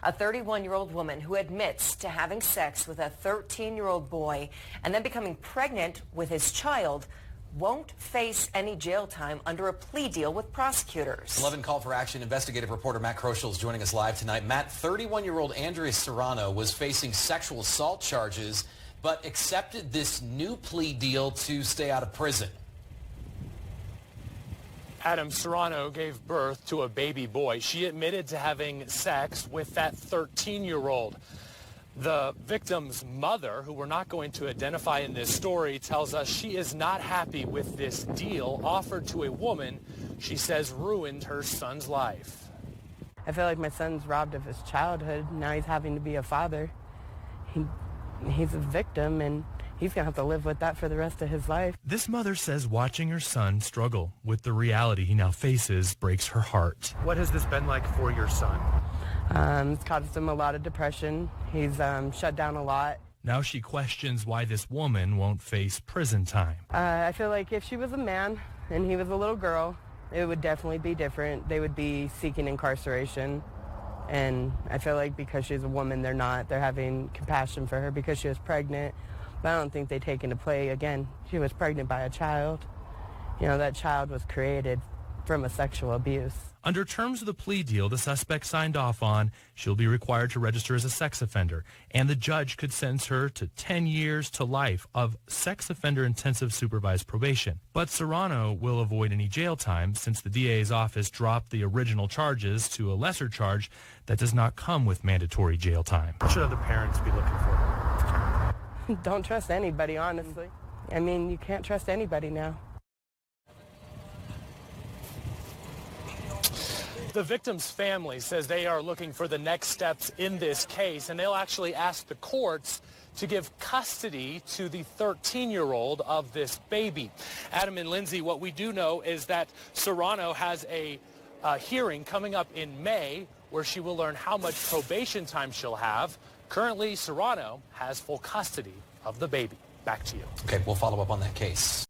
A 31-year-old woman who admits to having sex with a 13-year-old boy and then becoming pregnant with his child won't face any jail time under a plea deal with prosecutors. 11 Call for Action investigative reporter Matt Kroschel is joining us live tonight. Matt, 31-year-old Andrea Serrano was facing sexual assault charges but accepted this new plea deal to stay out of prison. Adam, Serrano gave birth to a baby boy. She admitted to having sex with that 13-year-old. The victim's mother, who we're not going to identify in this story, tells us she is not happy with this deal offered to a woman she says ruined her son's life. I feel like my son's robbed of his childhood. Now he's having to be a father. He's a victim, and he's going to have to live with that for the rest of his life. This mother says watching her son struggle with the reality he now faces breaks her heart. What has this been like for your son? It's caused him a lot of depression. He's shut down a lot. Now she questions why this woman won't face prison time. I feel like if she was a man and he was a little girl, it would definitely be different. They would be seeking incarceration. And I feel like because she's a woman, they're not. They're having compassion for her because she was pregnant. But I don't think they take into play, again, she was pregnant by a child. You know, that child was created from a sexual abuse. Under terms of the plea deal the suspect signed off on, she'll be required to register as a sex offender, and the judge could sentence her to 10 years to life of sex offender intensive supervised probation. But Serrano will avoid any jail time since the DA's office dropped the original charges to a lesser charge that does not come with mandatory jail time. What should other parents be looking for? Don't trust anybody, honestly. I mean, you can't trust anybody now. The victim's family says they are looking for the next steps in this case, and they'll actually ask the courts to give custody to the 13-year-old of this baby. Adam and Lindsay, what we do know is that Serrano has a hearing coming up in May where she will learn how much probation time she'll have. Currently, Serrano has full custody of the baby. Back to you. Okay, we'll follow up on that case.